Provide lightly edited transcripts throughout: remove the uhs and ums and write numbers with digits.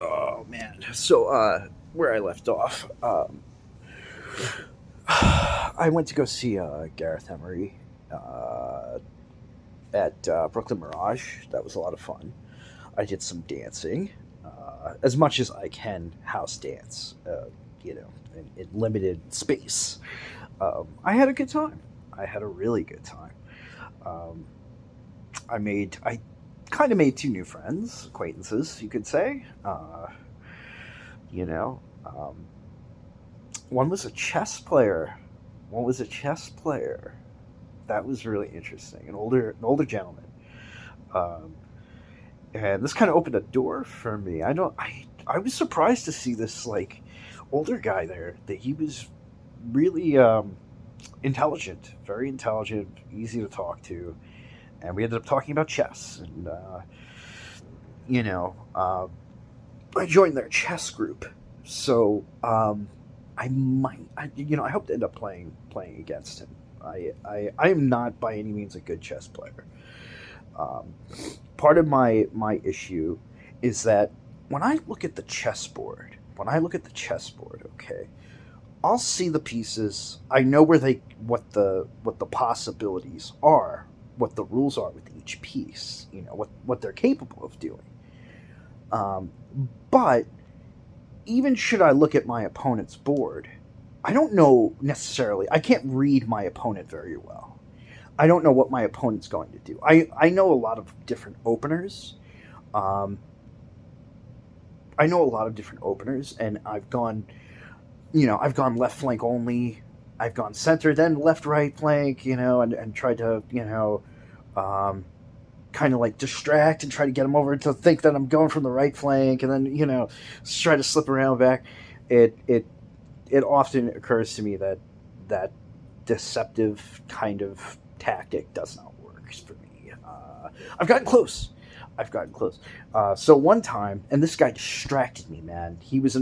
Oh man. So where I left off, I went to go see Gareth Emery uh, at Brooklyn Mirage. That was a lot of fun. I did some dancing, as much as I can house dance, in limited space. I had a good time. I had a really good time. Um, I kind of made two new friends, acquaintances, you could say. You know, um, One was a chess player. One was a chess player. That was really interesting. An older gentleman. Um, and this kind of opened a door for me. I was surprised to see this like older guy there. That he was really intelligent, very intelligent, easy to talk to, and we ended up talking about chess. And you know, uh, I joined their chess group, so I hope to end up playing against him. I am not by any means a good chess player. Um, Part of my issue is that when I look at the chessboard, okay, I'll see the pieces. I know what the possibilities are, what the rules are with each piece. What they're capable of doing. Um, but even should I look at my opponent's board, I don't know necessarily. I can't read my opponent very well. I don't know what my opponent's going to do. I know a lot of different openers. Um, I know a lot of different openers, and I've gone left flank only. I've gone center, then left right flank, and tried to, um, kind of like distract and try to get them over to think that I'm going from the right flank, and then try to slip around back. It often occurs to me that deceptive kind of tactic does not work for me. I've gotten close. I've gotten close. So one time, and this guy distracted me, man. He was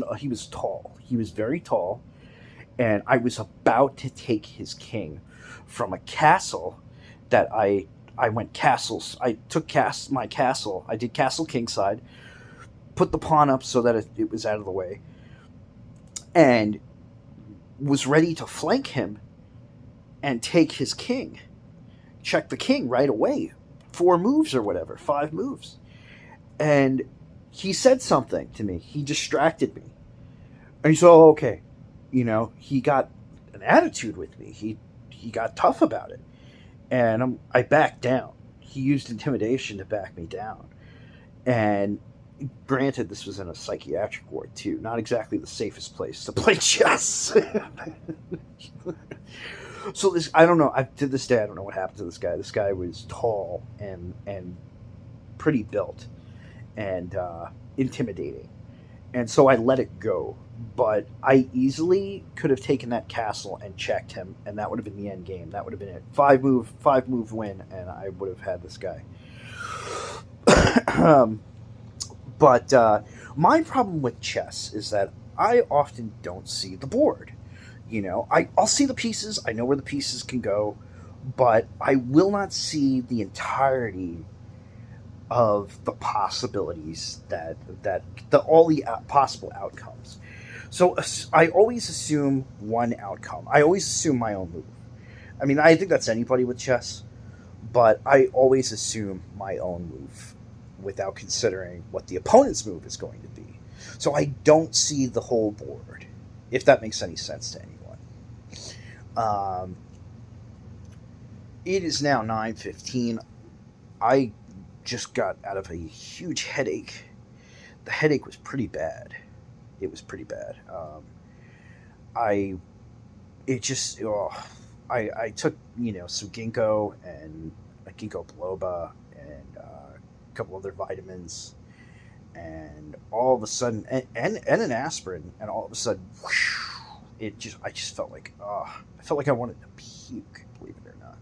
tall. He was very tall, and I was about to take his king from a castle that I went castles. I took my castle. I did castle kingside. Put the pawn up so that it was out of the way, and was ready to flank him and take his king. Check the king right away. 4 moves or whatever, 5 moves. And he said something to me. He distracted me. And he said, "Oh, okay." He got an attitude with me. He got tough about it. And I backed down. He used intimidation to back me down. And granted, this was in a psychiatric ward too. Not exactly the safest place to play chess. So this, I don't know. To this day, I don't know what happened to this guy. This guy was tall and pretty built and intimidating, and so I let it go. But I easily could have taken that castle and checked him, and that would have been the end game. That would have been it. 5 move win, and I would have had this guy. um, but my problem with chess is that I often don't see the board. I'll see the pieces. I know where the pieces can go, but I will not see the entirety of the possibilities that all the possible outcomes. So I always assume one outcome. I always assume my own move. I mean, I think that's anybody with chess, but I always assume my own move without considering what the opponent's move is going to be. So I don't see the whole board, if that makes any sense to anyone. Um, it is now 9:15. I just got out of a huge headache. The headache was pretty bad. It was pretty bad. I it just I took some ginkgo and a ginkgo biloba and a couple other vitamins, and all of a sudden, and an aspirin, and all of a sudden, whoosh, I just felt like I felt like I wanted to puke. Believe it or not.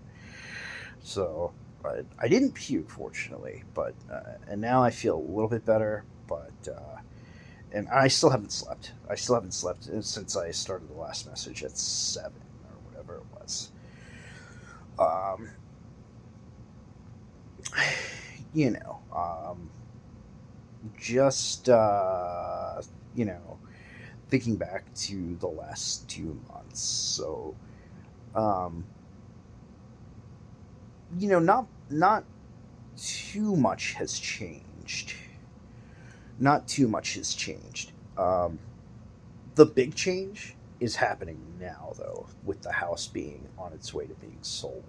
So I didn't puke, fortunately, but and now I feel a little bit better, but. And I still haven't slept. I still haven't slept since I started the last message at 7 or whatever it was. Um, you know, um, just you know, thinking back to the last 2 months. So, um, not too much has changed. Not too much has changed. The big change is happening now, though, with the house being on its way to being sold.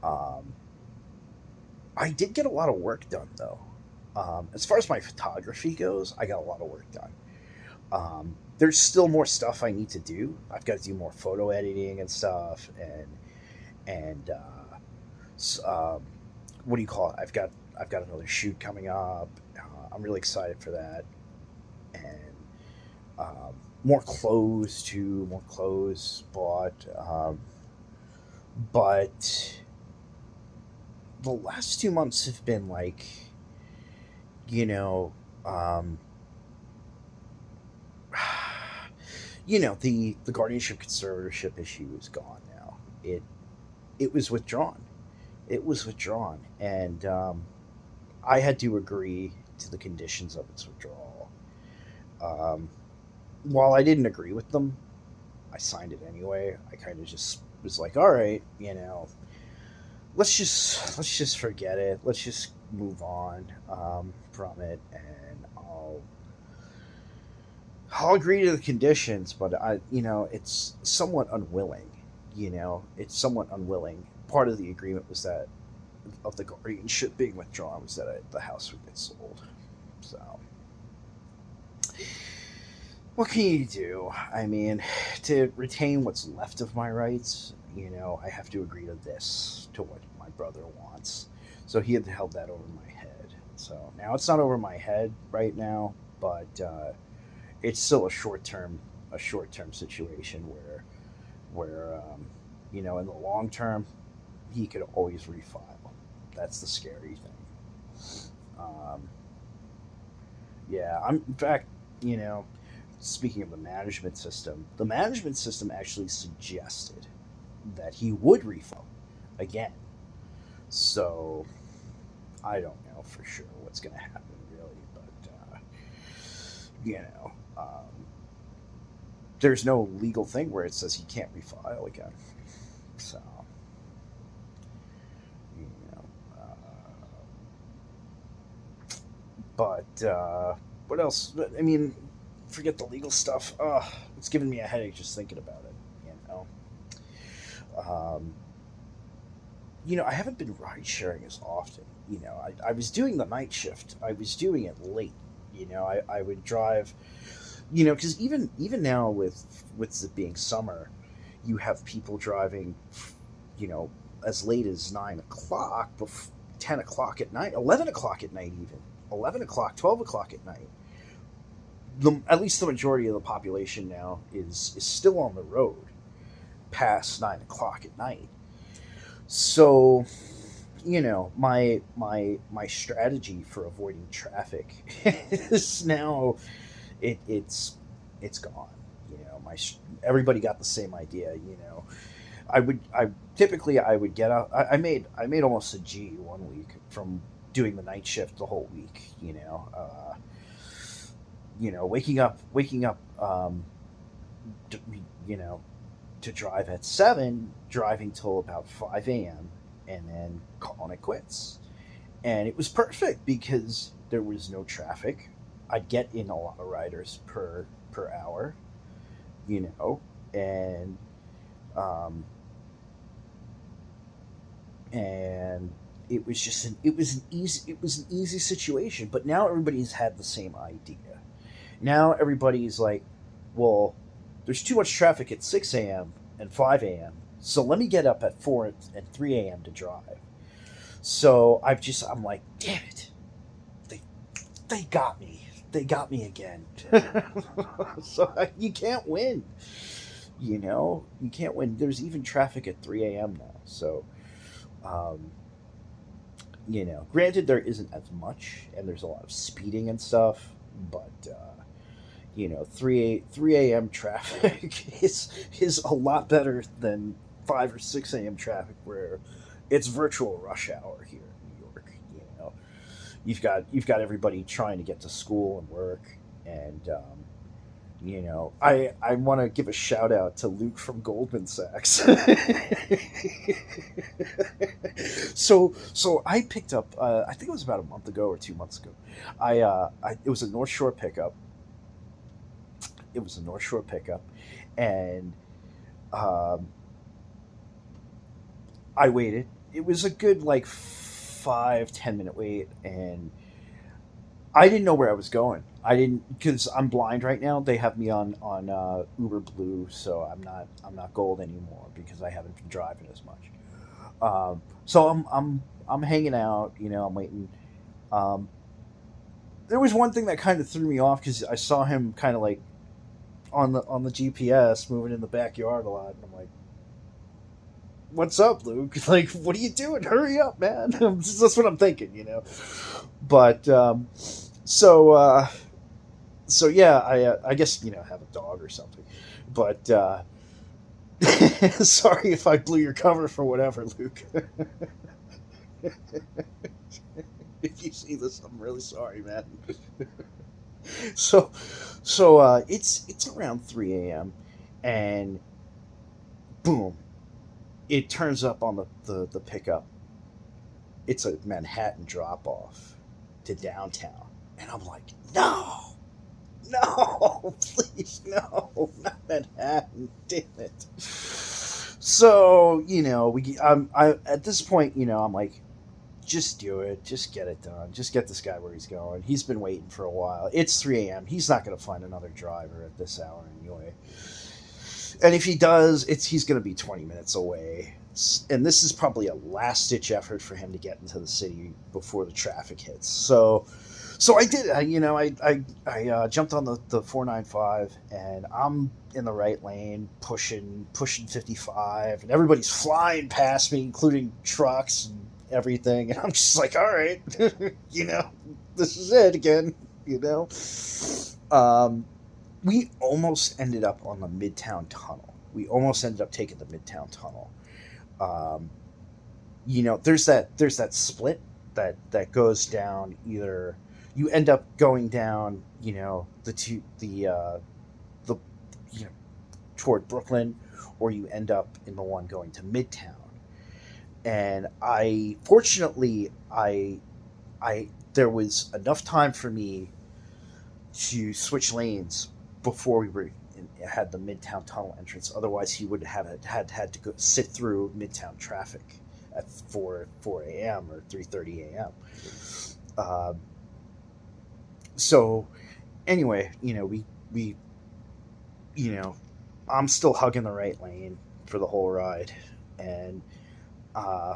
Um, I did get a lot of work done, though. As far as my photography goes, I got a lot of work done. There's still more stuff I need to do. I've got to do more photo editing and stuff, and what do you call it? I've got another shoot coming up. I'm really excited for that, and more clothes too. More clothes bought, but the last 2 months have been like, you know, um, the guardianship conservatorship issue is gone now. It was withdrawn. It was withdrawn, and I had to agree to the conditions of its withdrawal. Um, while I didn't agree with them, I signed it anyway. I kind of just was like, all right, let's just forget it. Let's just move on from it, and I'll agree to the conditions, but it's somewhat unwilling. It's somewhat unwilling. Part of the agreement was that of the guardianship being withdrawn was that the house would get sold. So, what can you do? I mean, to retain what's left of my rights, I have to agree to this, to what my brother wants. So he had held that over my head. So now it's not over my head right now, but it's still a short term situation where in the long term he could always refile. That's the scary thing. Um, yeah, in fact, you know, speaking of the management system actually suggested that he would refile again. So I don't know for sure what's going to happen, really, but you know, there's no legal thing where it says he can't refile again. So you know, but what else? I mean, forget the legal stuff. It's giving me a headache just thinking about it. Um, I haven't been ride sharing as often. I was doing the night shift. I was doing it late. I would drive. Because even now with it being summer, you have people driving. You know, as late as 9 o'clock, 10 o'clock at night, 11 o'clock at night, even 11 o'clock, 12 o'clock at night. At least the majority of the population now is still on the road past 9 o'clock at night. So, my strategy for avoiding traffic is now it's gone. Everybody got the same idea. I would get out. I made almost a G one week from doing the night shift the whole week. Waking up, to, you know, to drive at 7, driving till about 5 a.m., and then calling it quits. And it was perfect because there was no traffic. I'd get in a lot of riders per hour, and um, and it was an easy situation. But now everybody's had the same idea. Now everybody's like, well, there's too much traffic at 6 a.m. and 5 a.m., so let me get up at 4 and 3 a.m. to drive. So I'm like, damn it, they they got me. They got me again. So you can't win. You can't win. There's even traffic at 3 a.m. now. So, um, granted, there isn't as much, and there's a lot of speeding and stuff, but 3 a.m. traffic is a lot better than 5 or 6 a.m. traffic, where it's virtual rush hour here in New York. you've got everybody trying to get to school and work, and I want to give a shout out to Luke from Goldman Sachs. So I picked up, I think it was about a month ago or 2 months ago. It was a North Shore pickup. It was a North Shore pickup, and um, I waited. It was a good like 5-10 minute wait, and I didn't know where I was going. I didn't, because I'm blind right now. They have me on Uber Blue, so I'm not gold anymore because I haven't been driving as much. So I'm hanging out. I'm waiting. Um, there was one thing that kind of threw me off because I saw him kind of like on the GPS moving in the backyard a lot, and I'm like, "What's up, Luke? Like, what are you doing? Hurry up, man!" That's what I'm thinking. But so so yeah, I guess have a dog or something. But sorry if I blew your cover for whatever, Luke. If you see this, I'm really sorry, man. So it's around 3 a.m. and boom, it turns up on the pickup. It's a Manhattan drop off to downtown, and I'm like, no, no, please, no, not Manhattan, damn it. So I at this point, I'm like, just do it, just get it done, just get this guy where he's going. He's been waiting for a while. It's 3 a.m. He's not going to find another driver at this hour anyway. And if he does, he's going to be 20 minutes away. And this is probably a last ditch effort for him to get into the city before the traffic hits. So I did. I jumped on the 495, and I'm in the right lane, pushing 55, and everybody's flying past me, including trucks and everything. And I'm just like, all right, this is it again. You know, we almost ended up on the Midtown Tunnel. We almost ended up taking the Midtown Tunnel. Um, there's that split that goes down. Either you end up going down, the toward Brooklyn, or you end up in the one going to Midtown. And I there was enough time for me to switch lanes before we had the Midtown Tunnel entrance. Otherwise, he would have had to go sit through Midtown traffic at 4 a.m. or 3:30 a.m. Uh, so anyway, we I'm still hugging the right lane for the whole ride, and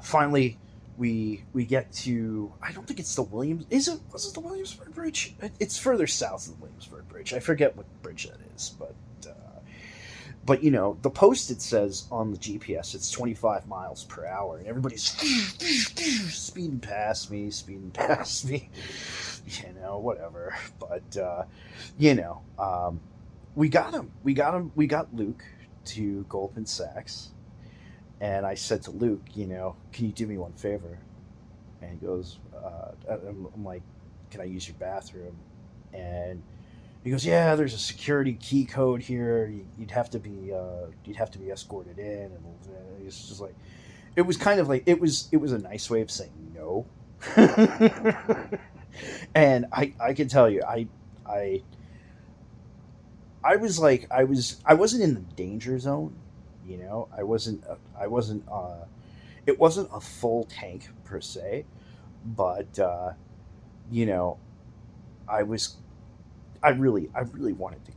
finally we get to, I don't think it's the Williams. Was it the Williamsburg Bridge? It's further south of the Williamsburg Bridge. I forget what bridge that is, but the posted says on the GPS it's 25 miles per hour, and everybody's speeding past me, whatever. But we got him. We got Luke to Goldman Sachs, and I said to Luke, can you do me one favor? And he goes, I'm like, can I use your bathroom? And he goes, yeah, there's a security key code here. You'd have to be escorted in, and it's just like, it was kind of like, it was a nice way of saying no. And I can tell you, I was like, I wasn't in the danger zone. I wasn't it wasn't a full tank per se, but you know I was I really wanted to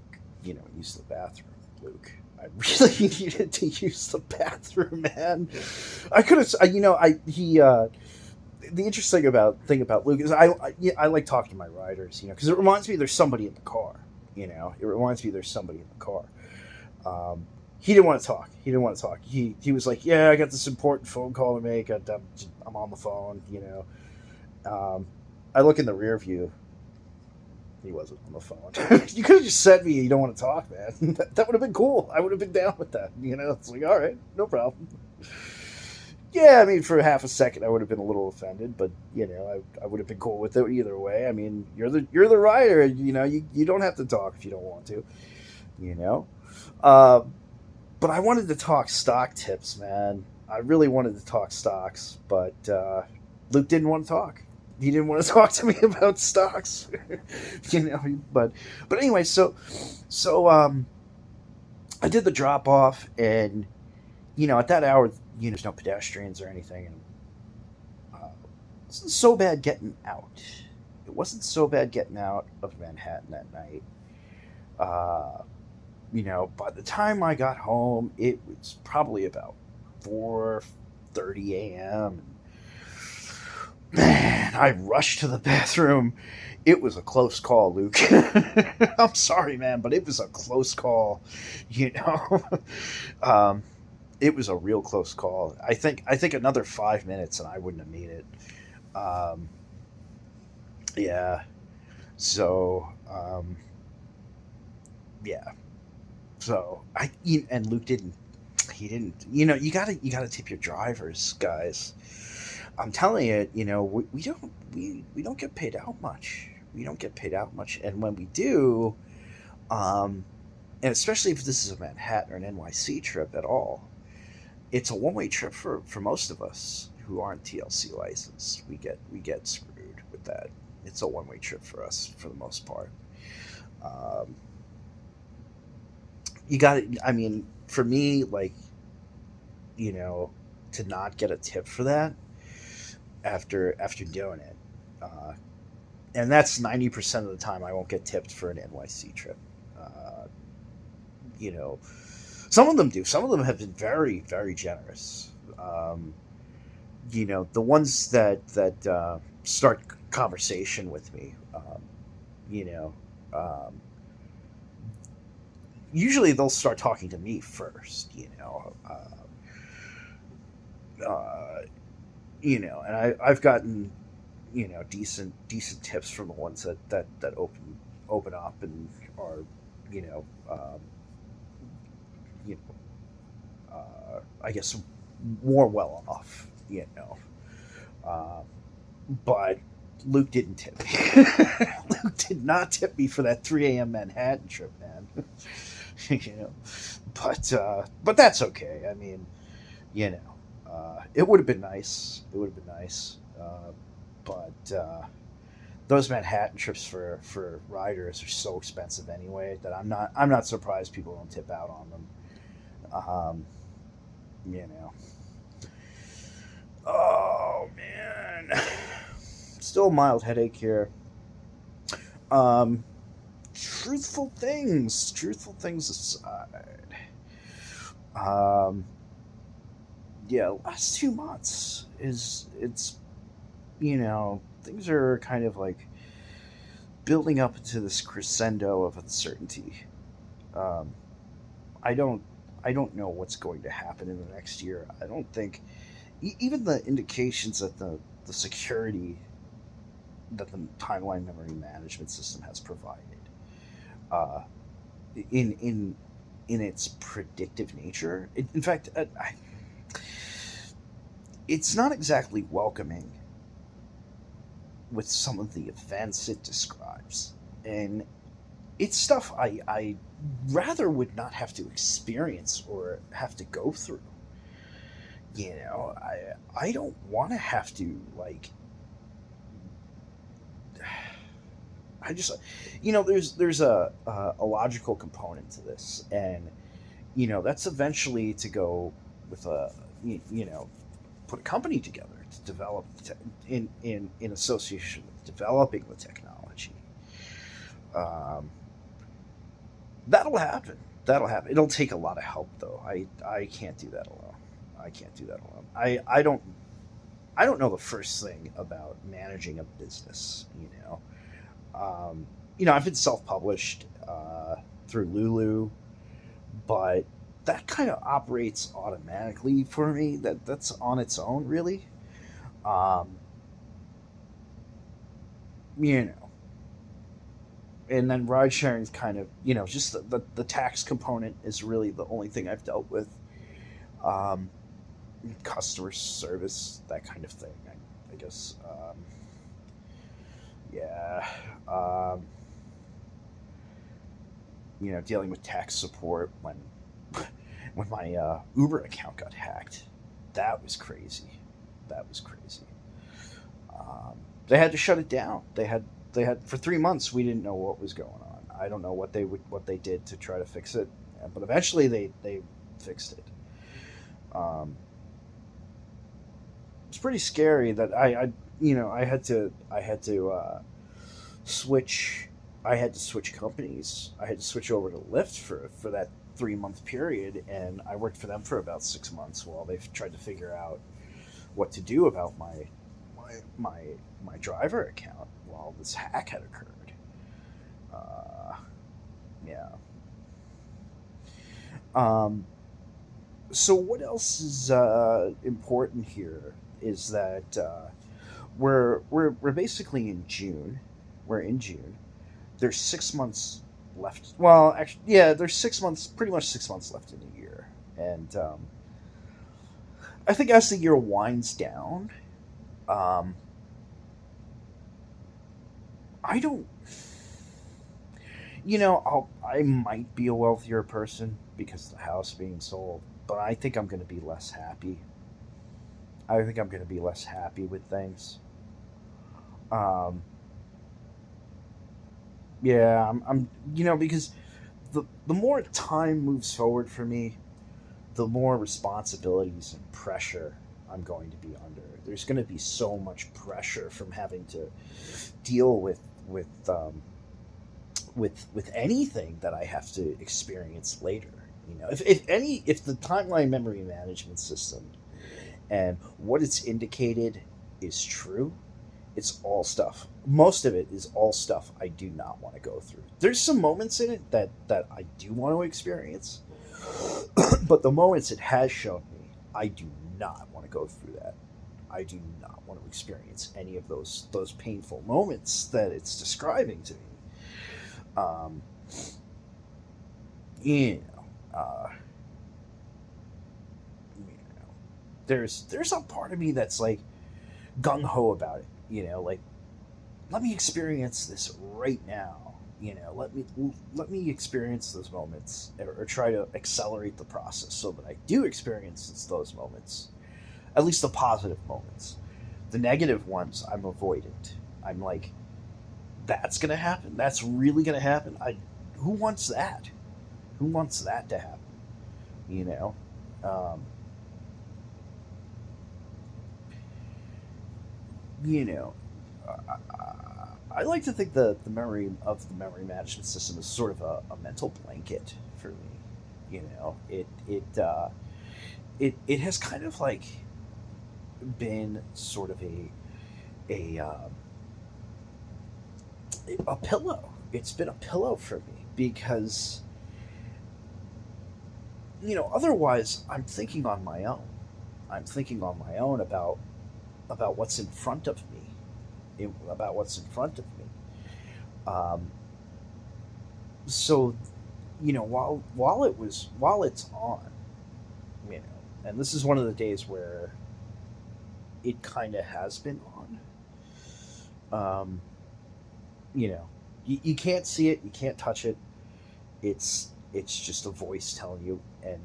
use the bathroom, Luke. I really needed to use the bathroom, man. I could have, I he the interesting thing about Luke is I like talking to my riders, because it reminds me there's somebody in the car. It reminds me there's somebody in the car. He didn't want to talk. He was like, yeah, I got this important phone call to make. I'm on the phone. I look in the rear view. He wasn't on the phone. You could have just said me you don't want to talk, man. That would have been cool. I would have been down with that. It's like, all right, no problem. Yeah, I mean, for half a second, I would have been a little offended, but I would have been cool with it either way. I mean, you're the writer. You don't have to talk if you don't want to. You know, uh, but I wanted to talk stock tips, man. I really wanted to talk stocks, but Luke didn't want to talk. He didn't want to talk to me about stocks. you know, but anyway, so I did the drop off, and at that hour, there's no pedestrians or anything, and it wasn't so bad getting out. It wasn't so bad getting out of Manhattan that night. Uh, by the time I got home, it was probably about 4:30 a.m. Man, I rushed to the bathroom. It was a close call, Luke. I'm sorry, man, but it was a close call. You know, um, it was a real close call. I think another 5 minutes and I wouldn't have made it. Um, yeah. So yeah. So and Luke didn't. He didn't. You gotta tip your drivers, guys. I'm telling you, we don't get paid out much. We don't get paid out much, and when we do, um, and especially if this is a Manhattan or an NYC trip at all, it's a one way trip for most of us who aren't TLC licensed. We get screwed with that. It's a one way trip for us for the most part. Um, you got to I mean, for me, like, you know, to not get a tip for that after doing it. Uh, and that's 90% of the time I won't get tipped for an NYC trip. Uh, you know, some of them do. Some of them have been very, very generous. The ones that start conversation with me, you know, um, usually they'll start talking to me first. Uh, and I've gotten decent tips from the ones that open up and are you know um, you I guess more well off. Uh, but Luke didn't tip me. Luke did not tip me for that 3 a.m. Manhattan trip, man. you know, but that's okay. I mean, you know, it would have been nice. It would have been nice, but those Manhattan trips for riders are so expensive anyway that I'm not surprised people don't tip out on them. Um, you know. Oh man, still a mild headache here. Um, truthful things aside. Um, yeah, last 2 months it's things are kind of like building up to this crescendo of uncertainty. Um, I don't I don't know what's going to happen in the next year. I don't think even the indications that the security that the timeline memory management system has provided, uh, in its predictive nature. In fact, it's not exactly welcoming with some of the events it describes, and it's stuff I rather would not have to experience or have to go through. I don't want to have to, like, I just there's a logical component to this, and that's eventually to go with put a company together to develop in association with developing the technology. Um, that'll happen. That'll happen. It'll take a lot of help, though. I can't do that alone. I can't do that alone. I don't know the first thing about managing a business. I've been self-published through Lulu, but that kind of operates automatically for me. That's on its own, really. Um, you know, and then ride sharing is kind of just the tax component is really the only thing I've dealt with. Um, customer service, that kind of thing. I guess. Yeah. Um, dealing with tech support when my Uber account got hacked. That was crazy. That was crazy. Um, they had to shut it down. They had for 3 months. We didn't know what was going on. I don't know what they did to try to fix it, but eventually they fixed it. Um, it's pretty scary that I had to switch. I had to switch companies. I had to switch over to Lyft for that 3 month period, and I worked for them for about 6 months while they tried to figure out what to do about my my my driver account while this hack had occurred. Uh, yeah. Um, so what else is important here is that we're basically in June. We're in June. There's 6 months left. Well, actually, yeah, there's 6 months, pretty much 6 months left in the year, and I think as the year winds down, um, I don't. I might be a wealthier person because of the house being sold, but I think I'm going to be less happy. I think I'm going to be less happy with things. Um, yeah, because the more time moves forward for me, the more responsibilities and pressure I'm going to be under. There's going to be so much pressure from having to deal with with anything that I have to experience later. If the timeline memory management system and what it's indicated is true, it's all stuff. Most of it is all stuff I do not want to go through. There's some moments in it that I do want to experience, but the moments it has shown me, I do not want to go through that. I do not want to experience any of those painful moments that it's describing to me. Um, you know, uh, you know, there's a part of me that's like gung ho about it. Like, let me experience this right now. Let me experience those moments, or try to accelerate the process so that I do experience those moments, at least the positive moments. The negative ones I'm avoiding. I'm like, that's gonna happen. That's really gonna happen. Who wants that? Who wants that to happen? You know, um, you know. I like to think the memory of the memory management system is sort of a mental blanket for me. It has kind of like been sort of a a pillow. It's been a pillow for me because otherwise I'm thinking on my own. I'm thinking on my own about what's in front of me, about what's in front of me. Um, so while it's on, and this is one of the days where it kind of has been on. Um, you can't see it, you can't touch it. It's just a voice telling you, and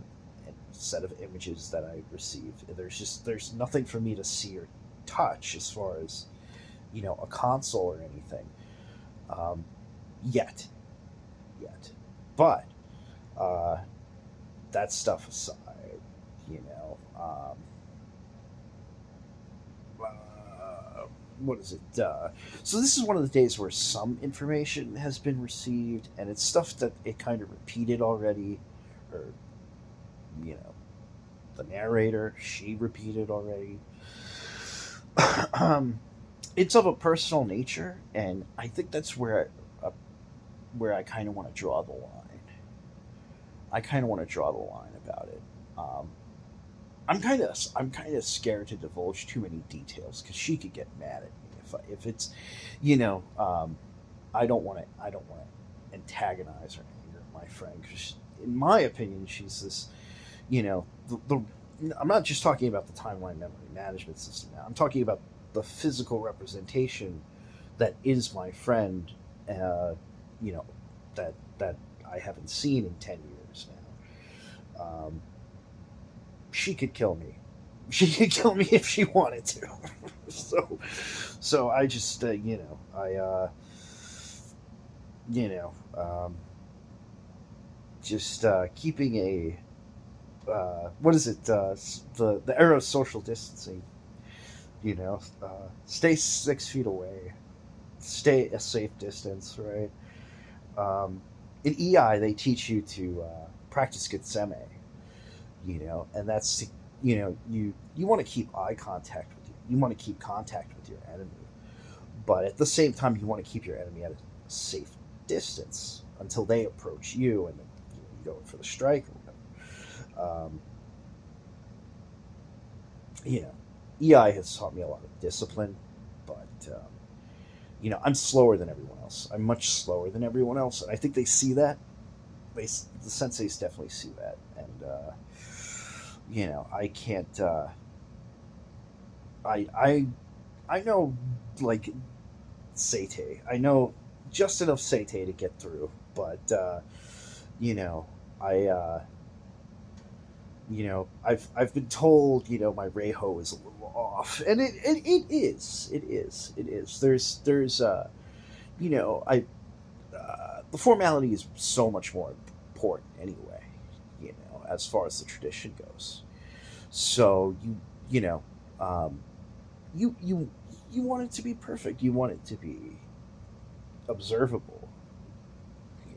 a set of images that I receive. There's nothing for me to see or touch as far as a console or anything, um, yet yet. But uh, that stuff aside, you know, what is it? So this is one of the days where some information has been received, and it's stuff that it kind of repeated already, or you know, the narrator she repeated already. um, it's of a personal nature, and I think that's where I kind of want to draw the line. I kind of want to draw the line about it. Um, I'm kind of scared to divulge too many details because she could get mad at me if it's, you know, I don't want to antagonize or anger my friend because in my opinion she's this, the I'm not just talking about the timeline memory management system now. I'm talking about the physical representation that is my friend, uh, you know, that I haven't seen in 10 years now. She could kill me. She could kill me if she wanted to. so, so I just, you know, just keeping a what is it? The era of social distancing. Stay 6 feet away. Stay a safe distance, right? In EI, they teach you to practice Getseme, and that's you want to keep eye contact with you. You want to keep contact with your enemy, but at the same time, you want to keep your enemy at a safe distance until they approach you, and then you go in for the strike or whatever. You know, EI has taught me a lot of discipline, but I'm slower than everyone else. I'm much slower than everyone else, and I think they see that. The senseis definitely see that, and I can't. I I know like Sate. I know just enough Sate to get through, but you know, I I've been told my Reiho is a little off, and it is. There's I the formality is so much more important anyway. As far as the tradition goes. So you know um, you want it to be perfect. You want it to be observable. You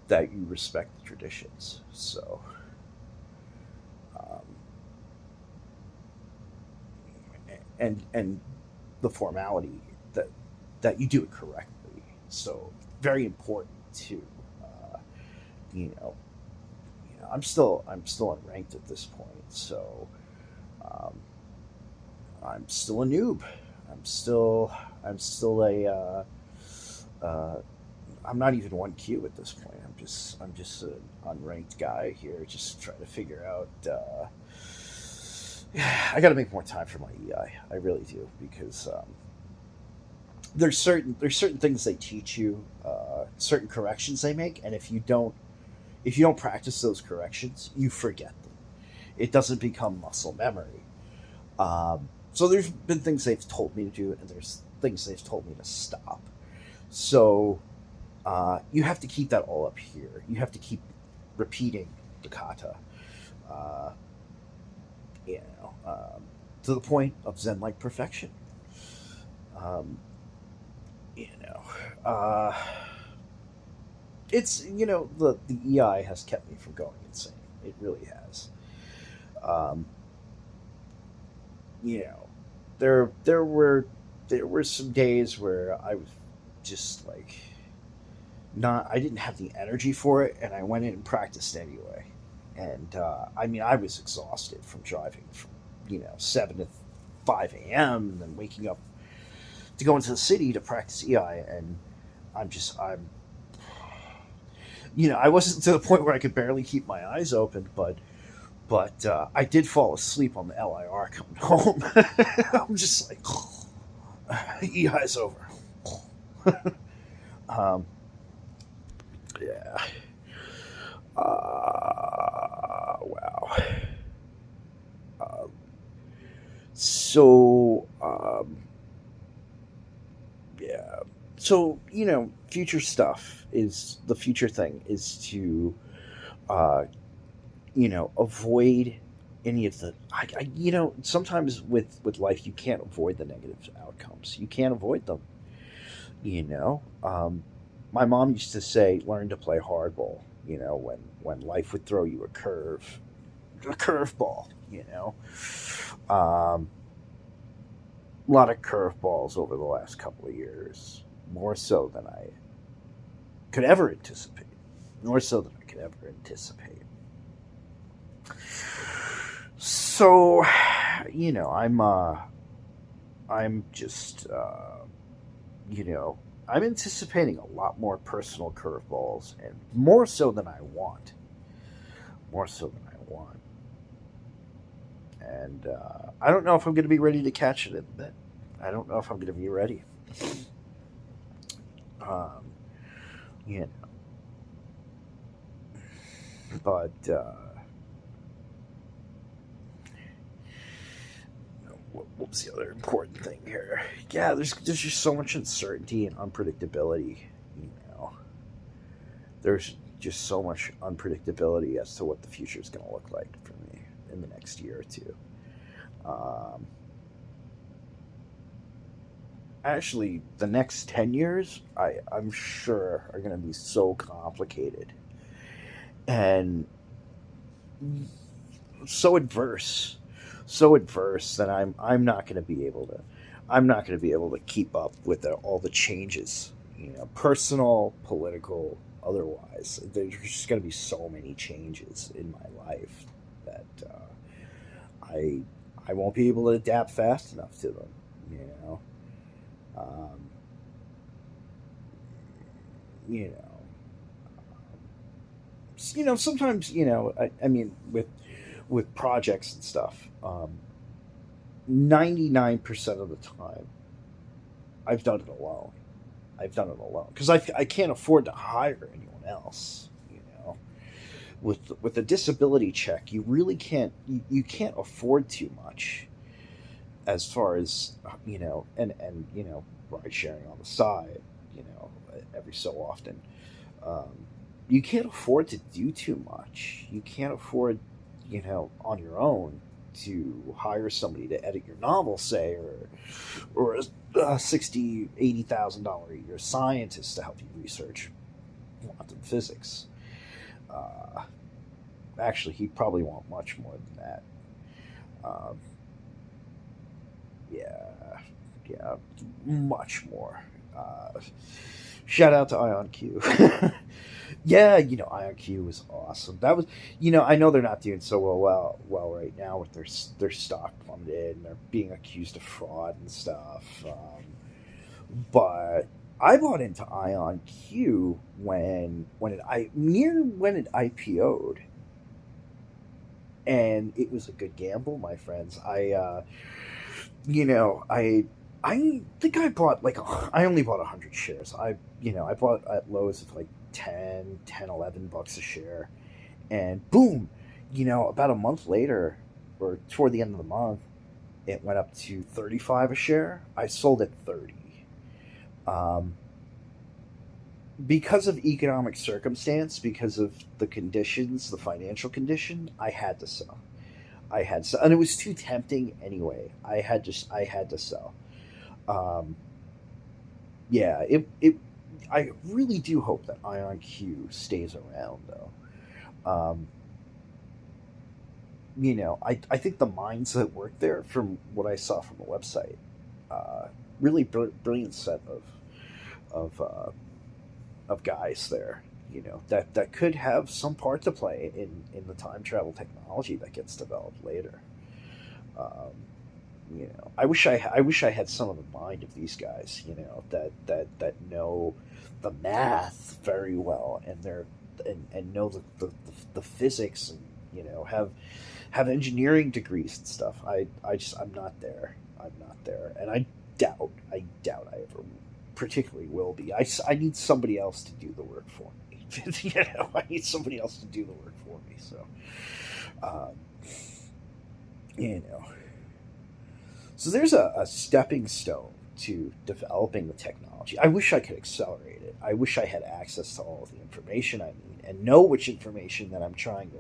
that you respect the traditions. So um, and the formality that you do it correctly. So very important to uh, you know I'm still unranked at this point. So um, I'm still a noob. I'm still a uh, I'm not even 1Q at this point. I'm just an unranked guy here, just trying to figure out. I got to make more time for my EI. I really do, because there's certain things they teach you, certain corrections they make, and if you don't practice those corrections, you forget them. It doesn't become muscle memory. So there's been things they've told me to do, and there's things they've told me to stop. So you have to keep that all up here. You have to keep repeating the kata, uh, you know, um, to the point of Zen-like perfection. Um, you know, uh, it's the EI has kept me from going insane. It really has. Um, you know, there were some days where I was just like not I didn't have the energy for it, and I went in and practiced anyway. And I mean, I was exhausted from driving from 7 to 5 a.m. and then waking up to go into the city to practice EI, and I'm I wasn't to the point where I could barely keep my eyes open, but I did fall asleep on the LIR coming home. I'm just like, EI's over. um, yeah. Wow. Um, so, yeah. So, future stuff is the future thing is to, uh, avoid any of the. Sometimes with life, you can't avoid the negative outcomes. You can't avoid them. My mom used to say, "Learn to play hardball." When life would throw you a curveball. Um, a lot of curveballs over the last couple of years, more so than I could ever anticipate. More so than I could ever anticipate. So, I'm just you know, I'm anticipating a lot more personal curveballs, and more so than I want. More so than I want. and I don't know if I'm going to be ready to catch it in a bit. I don't know if I'm going to be ready. Um, you know, but what was the other important thing here? Yeah, there's just so much uncertainty and unpredictability. You know, there's just so much unpredictability as to what the future is going to look like for me in the next year or two. Um, Actually, the next 10 years, I'm sure, are going to be so complicated and so adverse, so adverse that I'm not going to be able to, I'm not going to be able to keep up with all the changes, you know, personal, political, otherwise. There's just going to be so many changes in my life that I I won't be able to adapt fast enough to them. You know, um, you know, sometimes I mean with projects and stuff. 99% of the time, I've done it alone. I've done it alone because I can't afford to hire anyone else. You know, with a disability check, you really you can't afford too much as far as and ride sharing on the side. You know, every so often, um, you can't afford to do too much. You can't afford, on your own to hire somebody to edit your novel, say, or a $60,000-$80,000 a year scientist to help you research quantum physics. Uh, Actually, he'd probably want much more than that. Um, yeah, yeah, much more. Uh, Shout out to IonQ. Yeah, IonQ was awesome. That was, I know they're not doing so well right now with their stock plummeted and they're being accused of fraud and stuff. But I bought into IonQ when it IPO'd, and it was a good gamble, my friends. You know, I think I bought I only bought 100 shares. I bought at lows of like 10, 11 bucks a share, and boom, about a month later, or toward the end of the month, it went up to 35 a share. I sold at 30. Um, because of economic circumstance, because of the conditions, the financial condition, I had to sell. And it was too tempting anyway. I had to sell. Um, yeah, it. I really do hope that IonQ stays around, though. Um, I think the minds that work there, from what I saw from the website, uh, really brilliant set of of guys there. That could have some part to play in the time travel technology that gets developed later. Um, I wish I had some of the mind of these guys. That know the math very well, and know the physics, and have engineering degrees and stuff. I'm not there. I'm not there, and I doubt I ever particularly will be. I need somebody else to do the work for me. I need somebody else to do the work for me. So, um, you know, so there's a stepping stone to developing the technology. I wish I could accelerate it. I wish I had access to all of the information I need and know which information that I'm trying to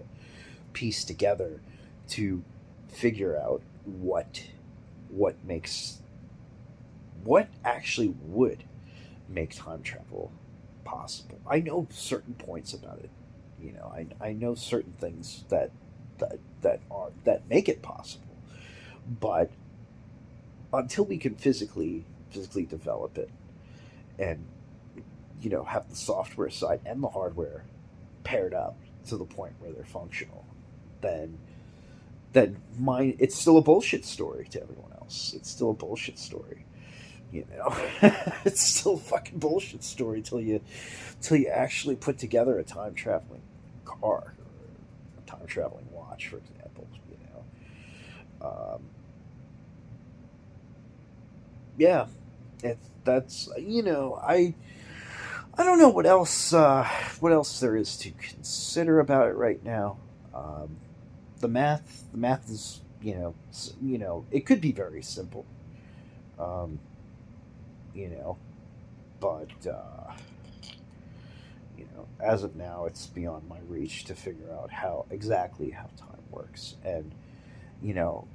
piece together to figure out what makes what actually would make time travel possible. I know certain points about it. I know certain things that make it possible, but until we can physically develop it, and have the software side and the hardware paired up to the point where they're functional, then it's still a bullshit story to everyone else. It's still a bullshit story. It's still a fucking bullshit story till you actually put together a time traveling car or a time traveling watch, for example. Um, yeah, that's I don't know what else there is to consider about it right now. Um, the math is it could be very simple, um, you know, but as of now, it's beyond my reach to figure out how time works. And you know,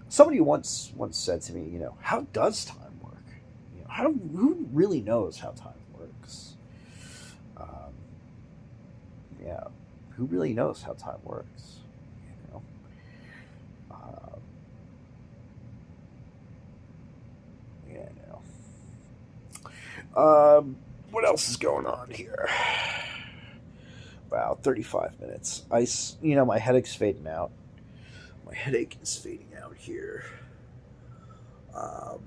somebody once said to me, how does time work? Who really knows how time works? Um, yeah, who really knows how time works? You know, uh, yeah, what else is going on here? Wow, 35 minutes. My headache's fading out. My headache is fading out here. Um,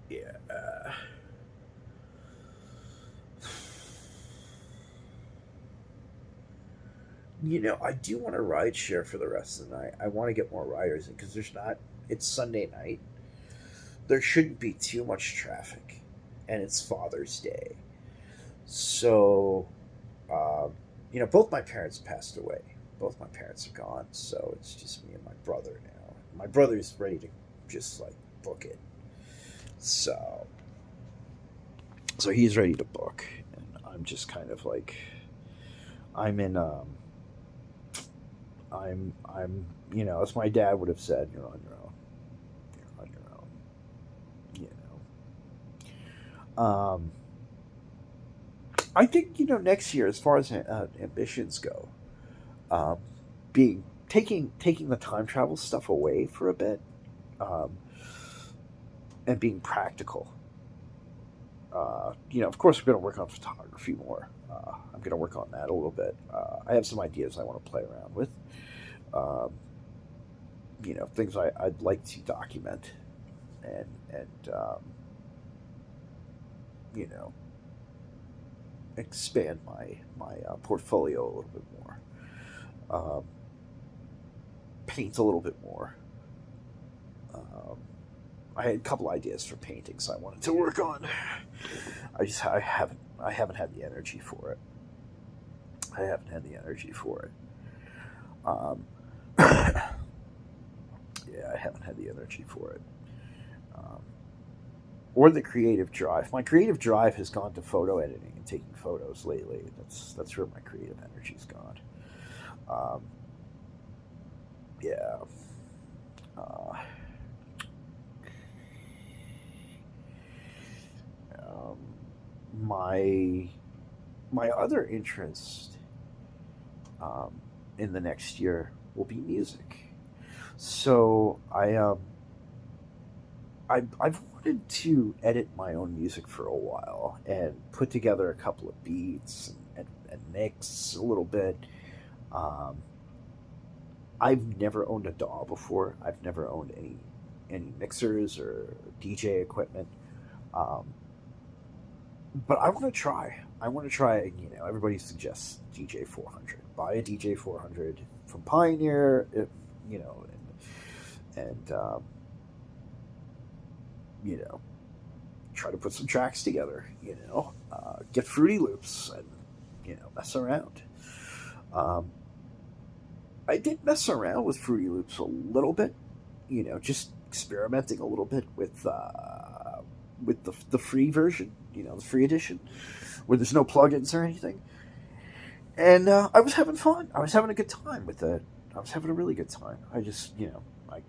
yeah. I do want to ride share for the rest of the night. I want to get more riders in because there's not. It's Sunday night. There shouldn't be too much traffic, and it's Father's Day. So, um, both my parents passed away. Both my parents are gone, so it's just me and my brother now. My brother's ready to just like book it. So, so he's ready to book, and I'm just kind of like, I'm in. As my dad would have said, you're on your own. You're on your own. You I think next year, as far as ambitions go, um, being taking the time travel stuff away for a bit, um, and being practical. Of course, we're going to work on photography more. I'm going to work on that a little bit. I have some ideas I want to play around with. Um, things I'd like to document, and you know, expand my portfolio a little bit more. Um, Paint a little bit more. Um, I had a couple ideas for paintings I wanted to work on. I haven't had the energy for it. I haven't had the energy for it. Um, yeah, I haven't had the energy for it. Um, or the creative drive. My creative drive has gone to photo editing and taking photos lately. That's where my creative energy's gone. Um, yeah. Uh, um, my my other interest, um, in the next year will be music. So I've wanted to edit my own music for a while and put together a couple of beats and mix a little bit. Um, I've never owned a DAW before. I've never owned any mixers or DJ equipment. Um, but I want to try. I want to try. Everybody suggests DJ 400. Buy a DJ 400 from Pioneer. If you know, and you know, try to put some tracks together. Get Fruity Loops and mess around. Um, I did mess around with Fruity Loops a little bit. Just experimenting a little bit with the free version. The free edition, where there's no plugins or anything. And I was having fun. I was having a good time with it. I was having a really good time. I just, I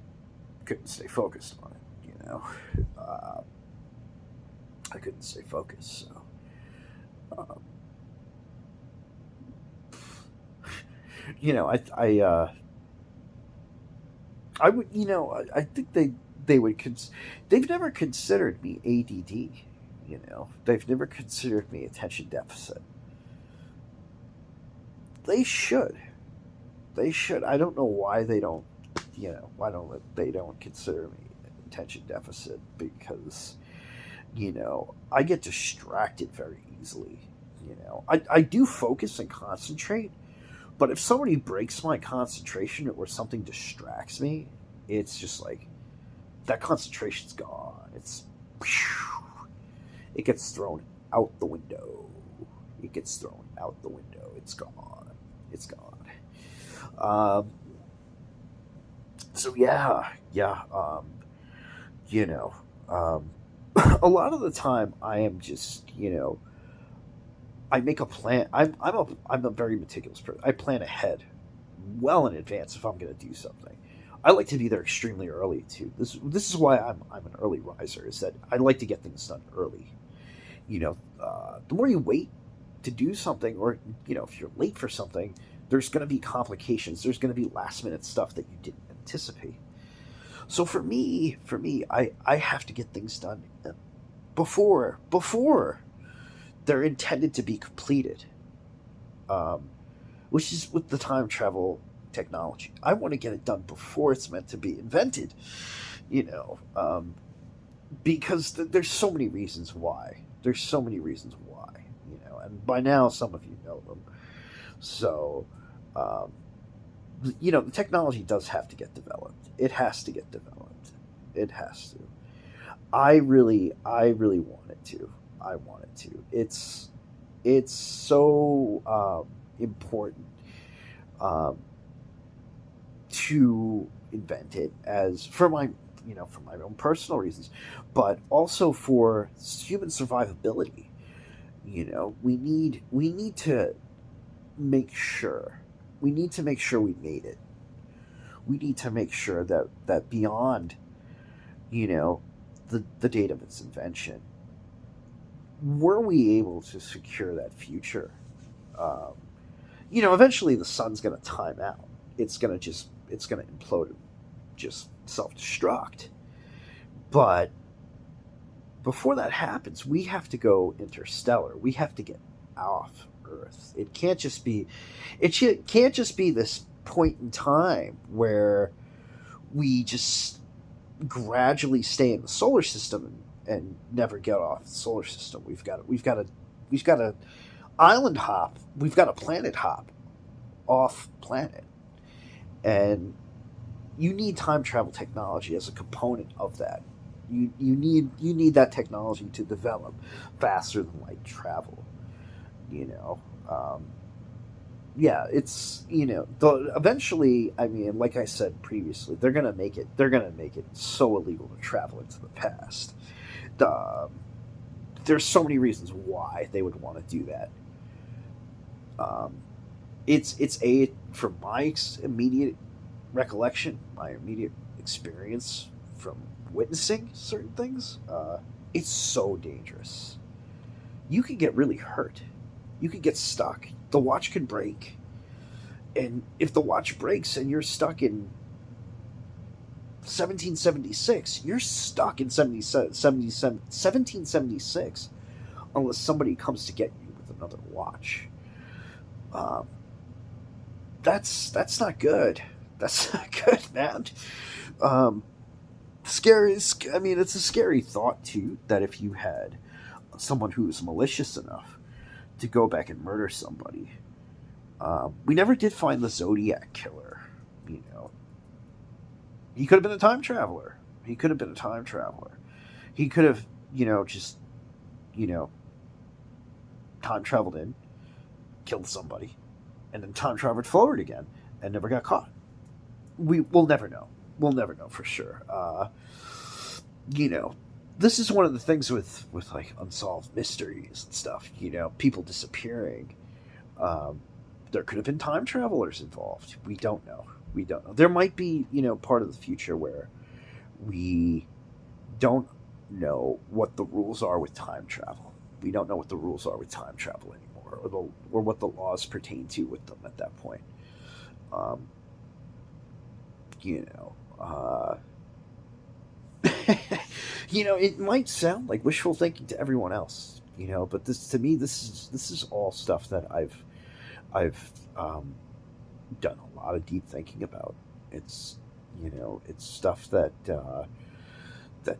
couldn't stay focused on it. Uh, I couldn't stay focused. So, um, I would, I think they would. They've never considered me ADD. They've never considered me attention deficit. They should. They should. I don't know why they don't. Why don't they don't consider me attention deficit? Because I get distracted very easily. I do focus and concentrate, But if somebody breaks my concentration or something distracts me, it's just like that concentration's gone. It gets thrown out the window. It gets thrown out the window. It's gone. It's gone. Um, so yeah. You know, um, a lot of the time I am just, I make a plan. I'm a very meticulous person. I plan ahead, well in advance if I'm going to do something. I like to be there extremely early too. This is why I'm an early riser. Is that I like to get things done early. The more you wait to do something, or if you're late for something, there's going to be complications. There's going to be last minute stuff that you didn't anticipate. So for me, I have to get things done before they're intended to be completed. Um, which is with the time travel technology. I want to get it done before it's meant to be invented. You know, because there's so many reasons why. There's so many reasons why. And by now some of you know them. So, um, the technology does have to get developed. It has to get developed. It has to. I really want it to. I want it to. It's so important um, to invent it as for my own personal reasons, but also for human survivability. We need to make sure we made it. We need to make sure that beyond you know the date of its invention, were we able to secure that future? Um, Eventually the sun's going to time out. It's going to implode and just self destruct. But before that happens, we have to go interstellar. We have to get off Earth. It can't just be this point in time where we just gradually stay in the solar system and never get off the solar system. We've got to island hop. We've got a planet hop off planet, and you need time travel technology as a component of that. You need that technology to develop faster than light travel. You know, um, yeah, eventually. I mean, like I said previously, they're gonna make it. They're gonna make it so illegal to travel into the past. Um, there's so many reasons why they would want to do that. Um, it's from my immediate recollection, my immediate experience from witnessing certain things. It's so dangerous. You can get really hurt. You can get stuck. The watch can break, and if the watch breaks and you're stuck in 1776, you're stuck in 1776 unless somebody comes to get you with another watch. Um, that's not good. That's not good, man. Um, scary. I mean, it's a scary thought too. That if you had someone who was malicious enough to go back and murder somebody, we never did find the Zodiac killer. You know, he could have been a time traveler. He could have been a time traveler. He could have, just you know, time traveled in, killed somebody, and then time traveled forward again and never got caught. We'll never know. We'll never know for sure. You know, this is one of the things with like unsolved mysteries and stuff. People disappearing. Um, there could have been time travelers involved. We don't know. We don't know. There might be part of the future where we don't know what the rules are with time travel. We don't know what the rules are with time travel anymore, or what the laws pertain to with them at that point. Um, you know, uh, it might sound like wishful thinking to everyone else, but this to me, this is all stuff that I've done a lot of deep thinking about. It's it's stuff that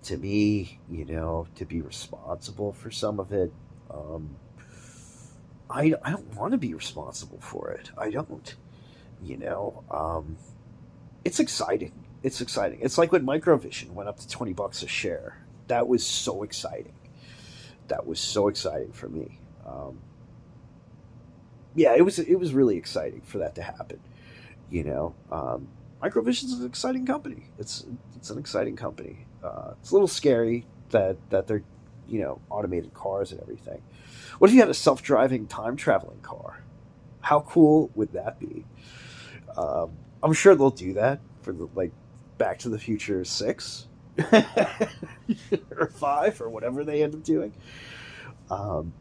to me, to be responsible for some of it. um, I don't want to be responsible for it. I don't. You know, it's exciting. It's exciting. It's like when Microvision went up to $20 a share. That was so exciting. That was so exciting for me. Yeah, it was really exciting for that to happen. You know, Microvision is an exciting company. It's an exciting company. It's a little scary that they're automated cars and everything. What if you had a self driving time traveling car? How cool would that be? I'm sure they'll do that for the like Back to the Future 6 or 5 or whatever they end up doing. Um,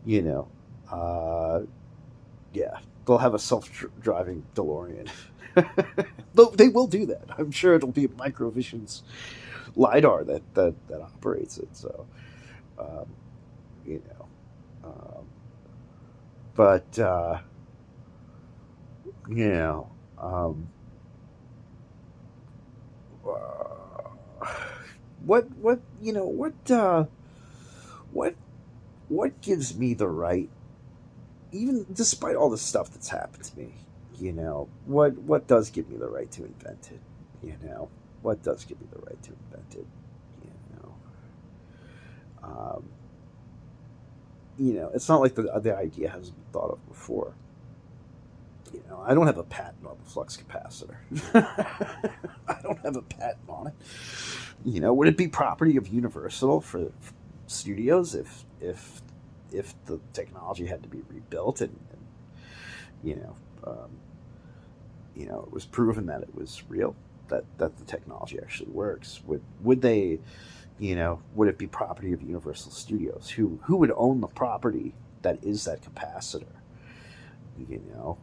you know, uh, yeah, they'll have a self-driving DeLorean. Though they will do that. I'm sure it'll be Microvision's lidar that operates it. So, um, you know, um, but you know, um, uh, what what gives me the right, even despite all the stuff that's happened to me, what does give me the right to invent it? What does give me the right to invent it? You know, um, it's not like the idea hasn't been thought of before. I don't have a patent on the flux capacitor. I don't have a patent on it. Would it be property of Universal for studios if the technology had to be rebuilt and you know um, it was proven that it was real, that the technology actually works? Would they, would it be property of Universal Studios? Who would own the property that is that capacitor? You know,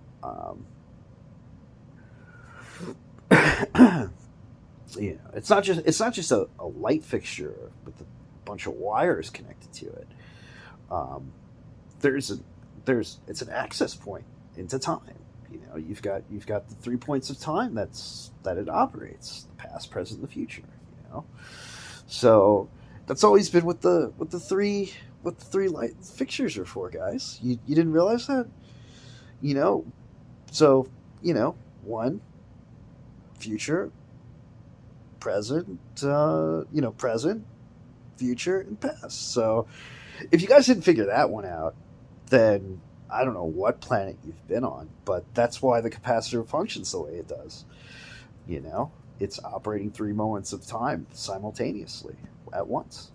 it's not just a light fixture with a bunch of wires connected to it. Um, there's a there's it's an access point into time. You've got the 3 points of time that it operates: the past, present, and the future. So that's always been what the three light fixtures are for, guys. You didn't realize that? You know, so one, future, present, present, future, and past. So if you guys didn't figure that one out, then I don't know what planet you've been on, but that's why the capacitor functions the way it does. You know, it's operating 3 moments of time simultaneously at once.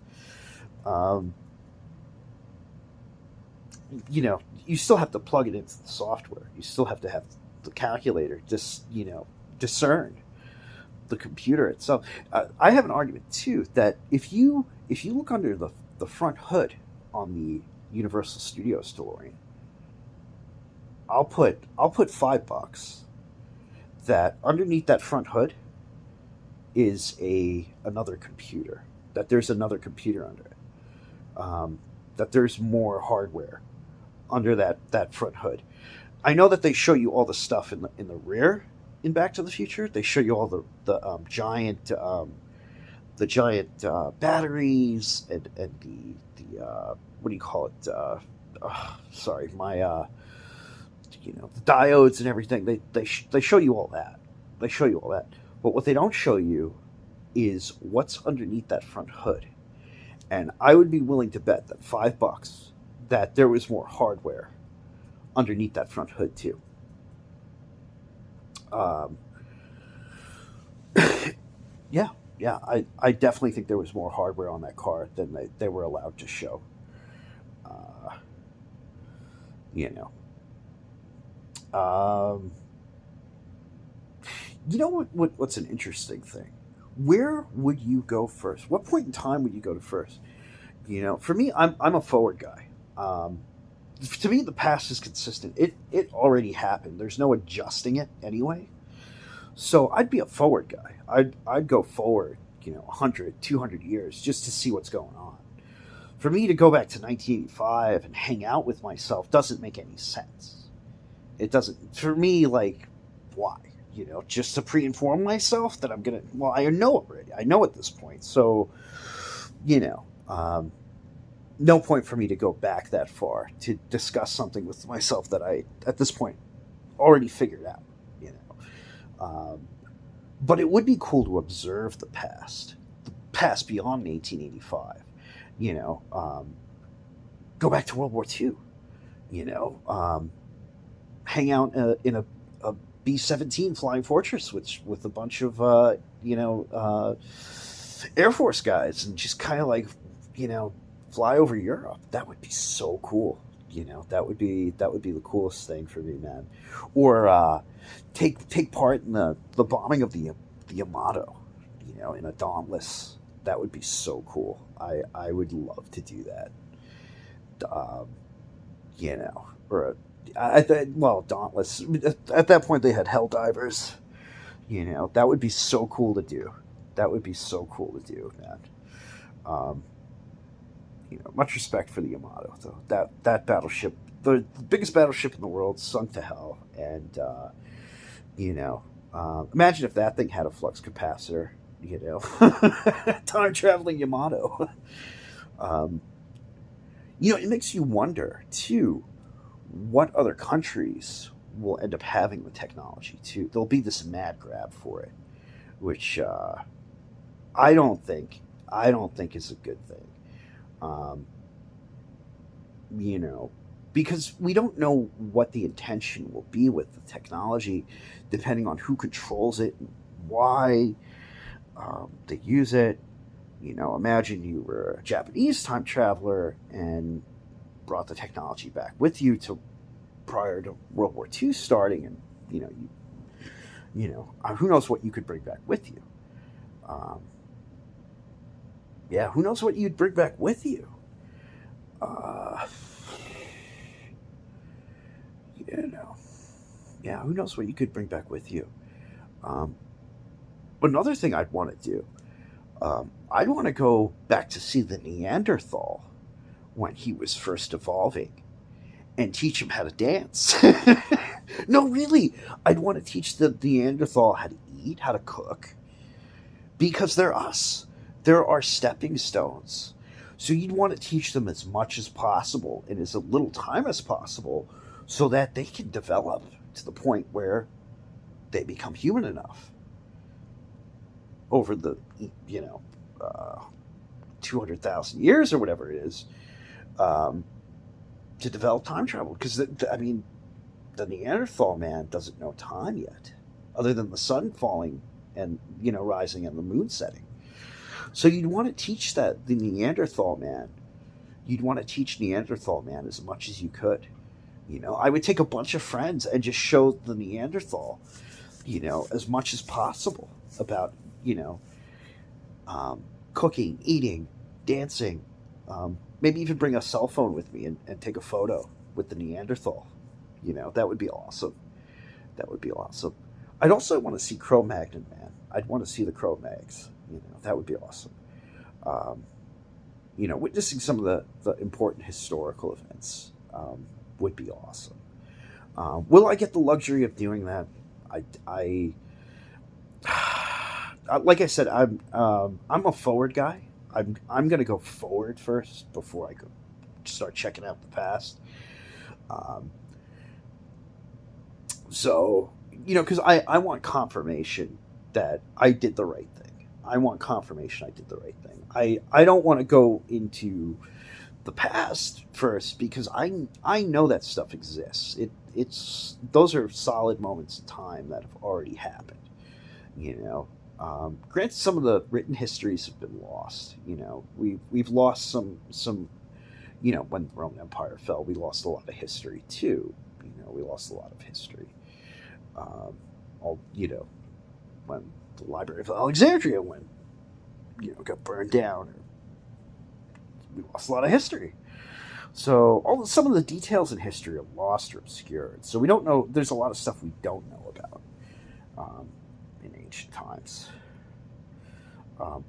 Um, you still have to plug it into the software. You still have to have the calculator discern the computer itself. I have an argument too that if you look under the front hood on the Universal Studios DeLorean, I'll put $5 that underneath that front hood is a another computer. That there's another computer under it. That there's more hardware under that front hood. I know that they show you all the stuff in the rear in Back to the Future. They show you all the giant batteries and the what do you call it? Sorry, my the diodes and everything. They show you all that. They show you all that. But what they don't show you is what's underneath that front hood. And I would be willing to bet that $5 that there was more hardware underneath that front hood too. Um, yeah, yeah, I definitely think there was more hardware on that car than they were allowed to show. Uh, you know, um, what's an interesting thing? Where would you go first? What point in time would you go to first? For me, I'm a forward guy. Um, to me, the past is consistent. It already happened. There's no adjusting it anyway. So I'd be a forward guy. I'd go forward, 100, 200 years just to see what's going on. For me to go back to 1985 and hang out with myself doesn't make any sense. It doesn't. For me, like, why? Just to pre-inform myself that I'm gonna. Well, I know already. I know at this point. So, you know, um, no point for me to go back that far to discuss something with myself that I, at this point, already figured out, you know. But it would be cool to observe the past beyond 1885. You know, go back to World War II. You know, hang out in a B-17 Flying Fortress with a bunch of Air Force guys, and just kind of like, you know, fly over Europe. That would be so cool. You know, that would be the coolest thing for me, man. Or take part in the bombing of the Yamato. You know, in a Dauntless. That would be so cool. I would love to do that. Um, you know, or well, Dauntless. At that point, they had Hell Divers. You know, that would be so cool to do. That would be so cool to do, man. Um, you know, much respect for the Yamato, though. That battleship, the biggest battleship in the world, sunk to hell, and you know, imagine if that thing had a flux capacitor. You know, time traveling Yamato. Um, you know, it makes you wonder too what other countries will end up having the technology too. There'll be this mad grab for it, which I don't think I don't think is a good thing. Um, you know, because we don't know what the intention will be with the technology, depending on who controls it, why they use it. You know, imagine you were a Japanese time traveler and brought the technology back with you to prior to World War II starting, and you know, who knows what you could bring back with you? Um, yeah, who knows what you'd bring back with you? Uh, you know, yeah, who knows what you could bring back with you? Um, Another thing I'd want to do, I'd want to go back to see the Neanderthal when he was first evolving and teach him how to dance. No, really, I'd want to teach the Neanderthal how to eat, how to cook, because they're us. They're our stepping stones. So you'd want to teach them as much as possible in as little time as possible so that they can develop to the point where they become human enough over the, you know, 200,000 years or whatever it is, um, to develop time travel. Because, I mean, the Neanderthal man doesn't know time yet, other than the sun falling and, you know, rising and the moon setting. So you'd want to teach that the Neanderthal man. You'd want to teach Neanderthal man as much as you could. You know, I would take a bunch of friends and just show the Neanderthal, you know, as much as possible about, you know, um, cooking, eating, dancing. Maybe even bring a cell phone with me and take a photo with the Neanderthal. You know, that would be awesome. That would be awesome. I'd also want to see Cro-Magnon, man. I'd want to see the Cro-Mags. You know, that would be awesome. Um, you know, witnessing some of the important historical events would be awesome. Will I get the luxury of doing that? I like I said, I'm a forward guy. I'm gonna go forward first before I go start checking out the past. Um, so you know, because I want confirmation that I did the right thing. I want confirmation I did the right thing. I don't want to go into the past first because I know that stuff exists. It's those are solid moments in time that have already happened. You know, granted, some of the written histories have been lost. You know, we've lost some. You know, when the Roman Empire fell, we lost a lot of history too. You know, we lost a lot of history. Um, all you know, when the Library of Alexandria went, you know, got burned down, we lost a lot of history. So some of the details in history are lost or obscured. So we don't know. There's a lot of stuff we don't know about um, in ancient times.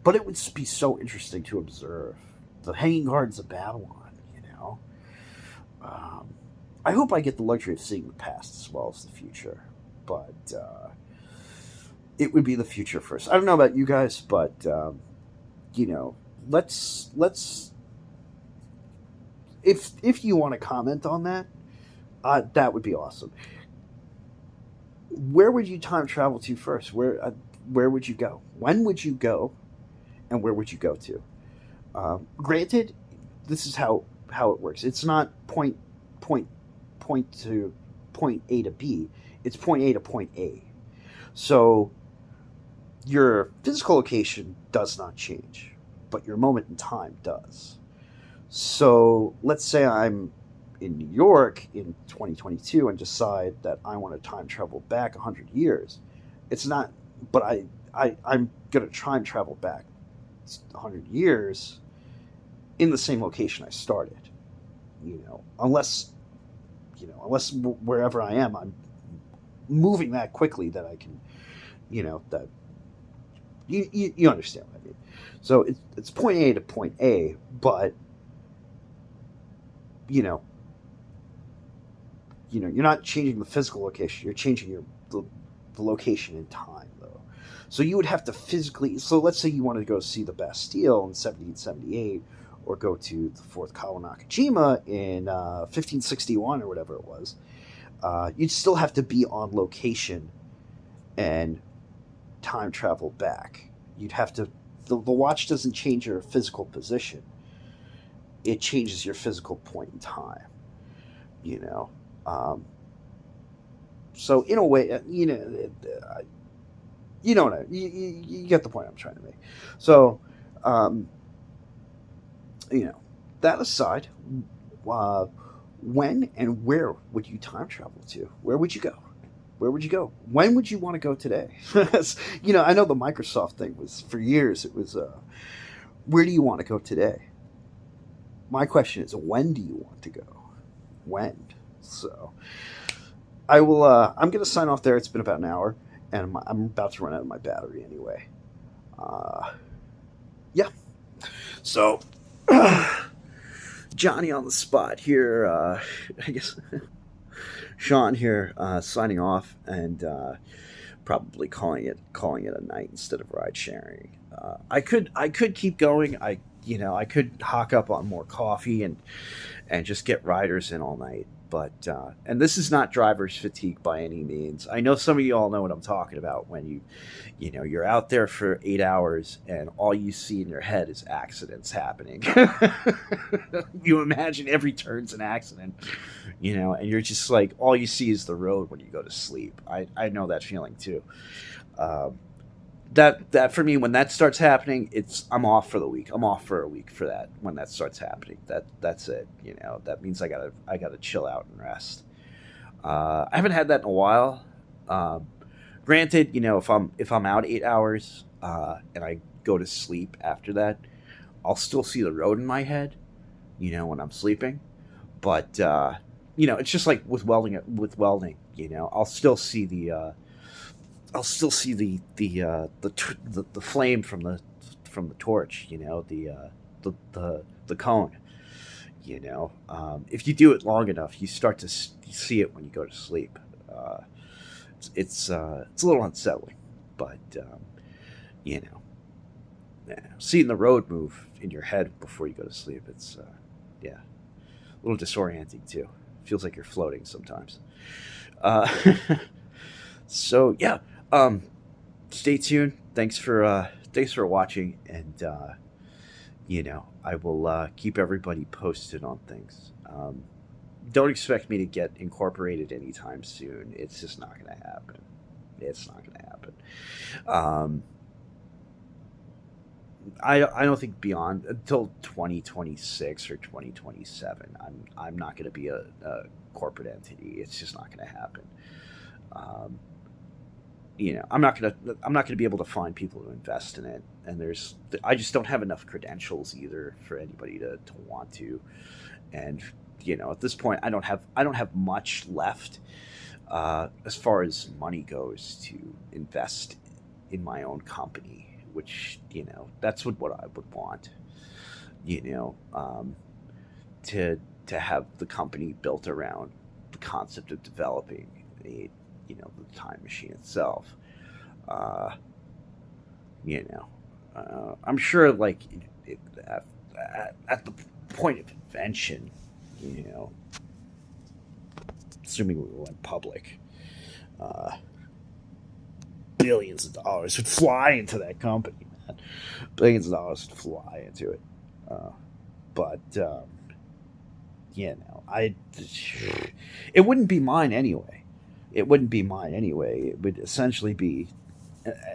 But it would be so interesting to observe the Hanging Gardens of Babylon. You know, um, I hope I get the luxury of seeing the past as well as the future. But it would be the future first. I don't know about you guys, but you know, let's if you want to comment on that, that would be awesome. where would you time travel to first? Where would you go? When would you go, and where would you go to? Granted, this is how it works. It's not point point to point A to B. It's point A to point A. So your physical location does not change, but your moment in time does. So let's say I'm in New York in 2022 and decide that I want to time travel back 100 years. It's not, but I'm going to time travel back 100 years in the same location I started. Unless, wherever I am, I'm moving that quickly that I can, that you understand what I mean. So it's point A to point A, but you know, you're not changing the physical location. You're changing the location in time, though. So you would have to physically. So let's say you wanted to go see the Bastille in 1778, or go to the Fourth Kawanakajima in 1561 or whatever it was. You'd still have to be on location and time travel back. You'd have to. The watch doesn't change your physical position. It changes your physical point in time. You know. So in a way, you get the point I'm trying to make. So, um, you know, that aside, when and where would you time travel to? Where would you go? Where would you go? When would you want to go today? I know the Microsoft thing was for years. It was, where do you want to go today? My question is, when do you want to go? When? So, I will. I'm going to sign off there. It's been about an hour, and I'm about to run out of my battery anyway. Yeah. So, Johnny on the spot here. I guess Sean here, signing off, and probably calling it a night instead of ride sharing. I could keep going. I could hock up on more coffee and just get riders in all night. But and this is not driver's fatigue by any means. I know some of you all know what I'm talking about when you're out there for 8 hours and all you see in your head is accidents happening. You imagine every turn's an accident, and you're just like all you see is the road when you go to sleep. I know that feeling too. That for me, when that starts happening, I'm off for the week. I'm off for a week for that. When that starts happening, that's it. That means I gotta chill out and rest. I haven't had that in a while. Granted, if I'm out 8 hours and I go to sleep after that, I'll still see the road in my head. When I'm sleeping, but it's just like with welding. I'll still see the flame from the torch. The cone. If you do it long enough, you start to see it when you go to sleep. It's a little unsettling, but seeing the road move in your head before you go to sleep, it's a little disorienting too. Feels like you're floating sometimes. Uh, so yeah. Stay tuned. Thanks for watching, and I will keep everybody posted on things. Don't expect me to get incorporated anytime soon. It's just not going to happen. It's not going to happen. I don't think beyond until 2026 or 2027. I'm not going to be a corporate entity. It's just not going to happen. I'm not gonna be able to find people to invest in it, and I just don't have enough credentials either for anybody to want to, and at this point I don't have much left as far as money goes to invest in my own company, which that's what I would want, to have the company built around the concept of developing the time machine itself. I'm sure, like at the point of invention, assuming we went public, billions of dollars would fly into that company, man. Billions of dollars would fly into it. But I it wouldn't be mine anyway. It wouldn't be mine anyway. It would essentially be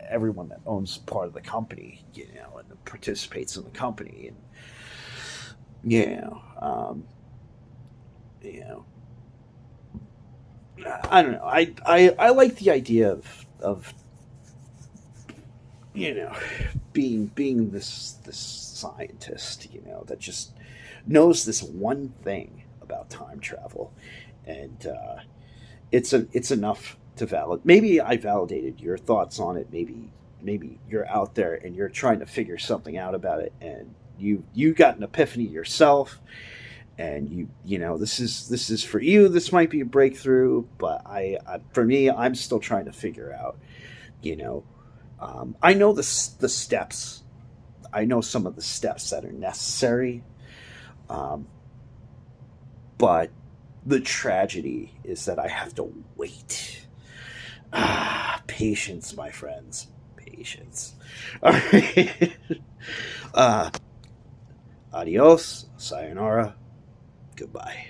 everyone that owns part of the company, and participates in the company, and you know, I don't know. I like the idea of you know being this scientist, that just knows this one thing about time travel, and it's enough to validate. Maybe I validated your thoughts on it. Maybe you're out there and you're trying to figure something out about it, and you got an epiphany yourself, and this is for you. This might be a breakthrough, but for me, I'm still trying to figure out. You know, I know the steps. I know some of the steps that are necessary, but the tragedy is that I have to wait. Patience, my friends. Patience. All right. Adios. Sayonara. Goodbye.